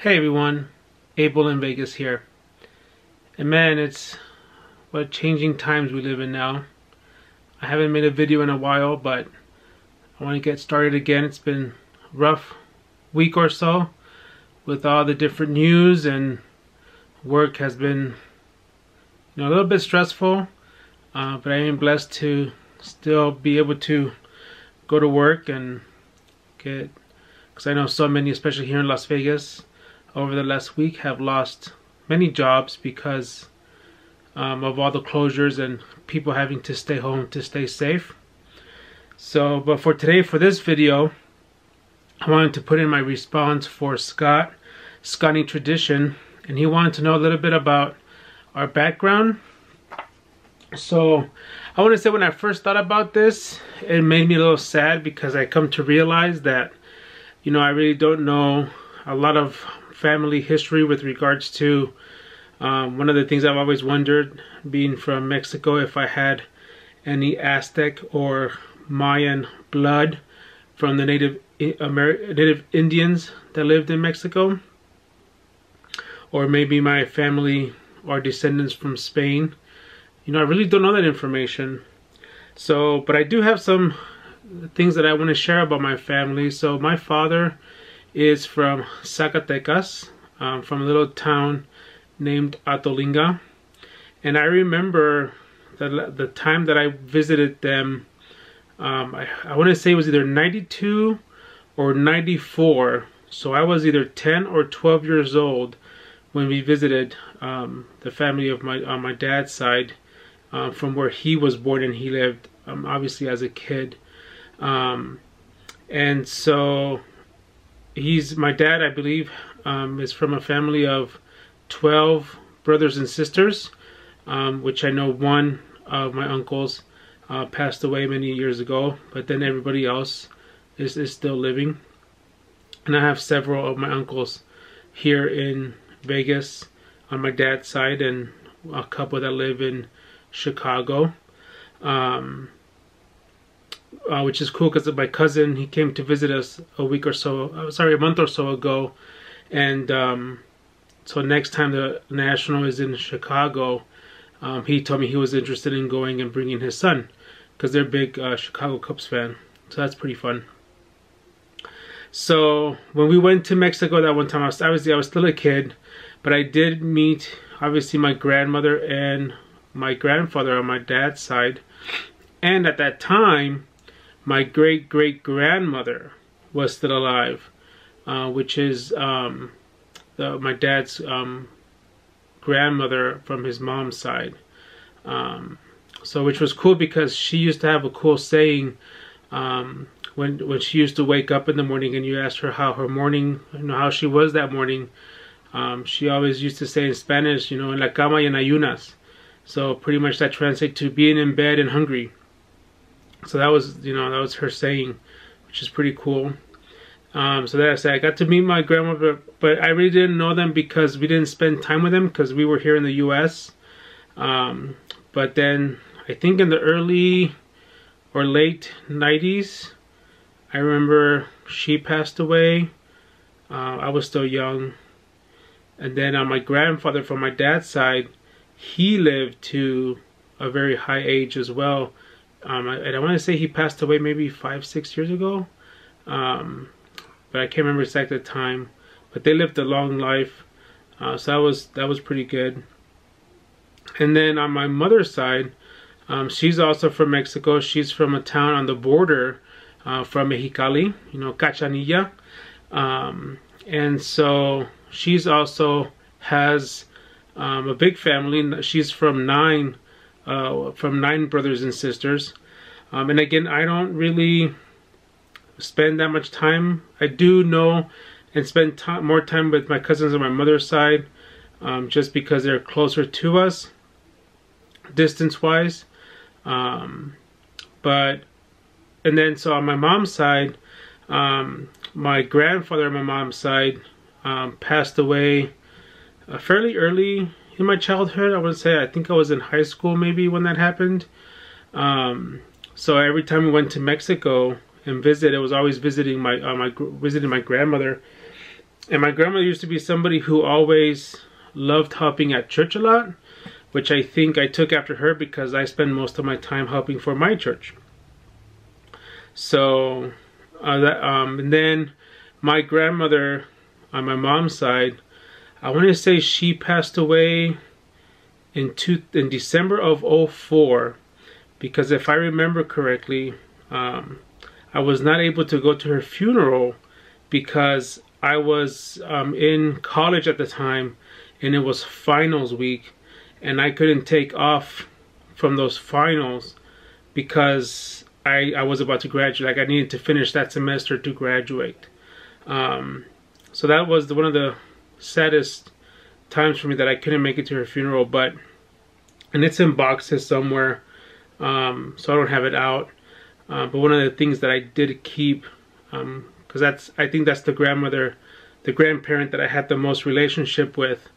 Hey everyone, Abel in Vegas here. And man, it's what changing times we live in now. I haven't made a video in a while, but I want to get started again. It's been a rough week or so with all the different news, and work has been a little bit stressful, but I am blessed to still be able to go to work and get, because I know so many, especially here in Las Vegas, over the last week have lost many jobs because of all the closures and people having to stay home to stay safe. So, but for today, for this video, I wanted to put in my response for Sconnie Tradition, and he wanted to know a little bit about our background. So I want to say, when I first thought about this, it made me a little sad because I come to realize that I really don't know a lot of family history with regards to one of the things I've always wondered, being from Mexico, if I had any Aztec or Mayan blood from the native Indians that lived in Mexico, or maybe my family or descendants from Spain. I really don't know that information. So, but I do have some things that I want to share about my family. So my father is from Zacatecas, from a little town named Atolinga. And I remember the time that I visited them, I want to say it was either 92 or 94. So I was either 10 or 12 years old when we visited the family of on my dad's side, from where he was born and he lived, obviously as a kid. And so my dad, I believe, is from a family of 12 brothers and sisters, which I know one of my uncles passed away many years ago, but then everybody else is still living. And I have several of my uncles here in Vegas on my dad's side, and a couple that live in Chicago. Which is cool because my cousin, he came to visit us a month or so ago, and so next time the National is in Chicago, he told me he was interested in going and bringing his son, because they're big Chicago Cubs fan. So that's pretty fun. So when we went to Mexico that one time, I was still a kid, but I did meet obviously my grandmother and my grandfather on my dad's side, and at that time my great-great-grandmother was still alive, which is my dad's grandmother from his mom's side. So which was cool because she used to have a cool saying, when she used to wake up in the morning and you asked her how her morning, how she was that morning, she always used to say in Spanish, en la cama y en ayunas. So pretty much that translates to being in bed and hungry. So that was, that was her saying, which is pretty cool. So that I said, I got to meet my grandmother, but I really didn't know them because we didn't spend time with them because we were here in the U.S. But then I think in the early or late 90s, I remember she passed away. I was still young. And then my grandfather from my dad's side, he lived to a very high age as well. And I want to say he passed away maybe 5-6 years ago, but I can't remember exactly the time. But they lived a long life, so that was pretty good. And then on my mother's side, she's also from Mexico. She's from a town on the border from Mexicali, Cachanilla, and so she's also has a big family. She's from nine brothers and sisters, and again, I don't really spend that much time. I do know and spend more time with my cousins on my mother's side, just because they're closer to us distance wise. But and then so on my mom's side, my grandfather on my mom's side passed away fairly early in my childhood. I would say, I think I was in high school maybe when that happened. So every time we went to Mexico and visit, it was always visiting my grandmother. And my grandmother used to be somebody who always loved helping at church a lot, which I think I took after her because I spend most of my time helping for my church. So, and then my grandmother on my mom's side, I want to say she passed away in December of '04, because if I remember correctly, I was not able to go to her funeral because I was in college at the time, and it was finals week, and I couldn't take off from those finals because I was about to graduate. Like, I needed to finish that semester to graduate. So that was one of the saddest times for me, that I couldn't make it to her funeral. And it's in boxes somewhere, so I don't have it out. But one of the things that I did keep, because I think that's the grandparent that I had the most relationship with.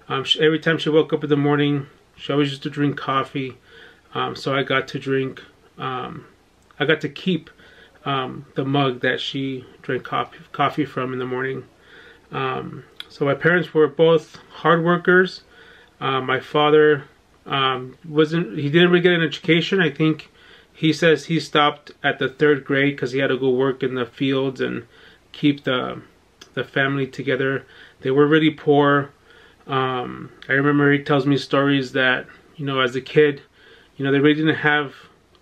Every time she woke up in the morning, she always used to drink coffee. So I got to drink, I got to keep the mug that she drank coffee from in the morning. So my parents were both hard workers. My father he didn't really get an education. I think he says he stopped at the 3rd grade because he had to go work in the fields and keep the family together. They were really poor. I remember he tells me stories that, you know, as a kid, you know, they really didn't have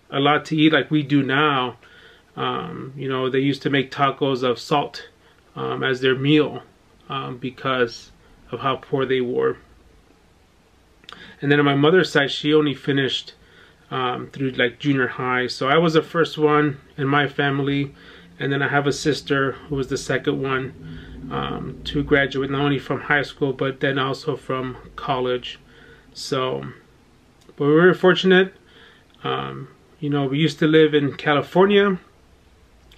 a lot to eat like we do now. You know, they used to make tacos of salt as their meal because of how poor they were. And then on my mother's side, she only finished through like junior high. So I was the first one in my family, and then I have a sister who was the second one to graduate, not only from high school but then also from college. So, but we were very fortunate. You know, we used to live in California,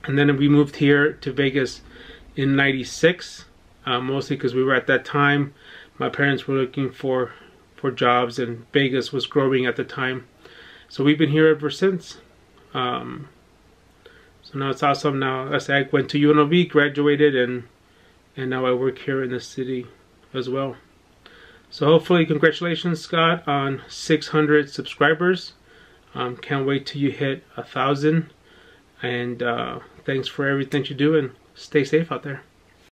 and then we moved here to Vegas in '96, mostly because we were at that time, my parents were looking for jobs, and Vegas was growing at the time. So we've been here ever since. So now it's awesome. Now I went to UNLV, graduated, and now I work here in the city as well. So hopefully, congratulations, Scott, on 600 subscribers. Can't wait till you hit 1,000. And thanks for everything you do, and stay safe out there.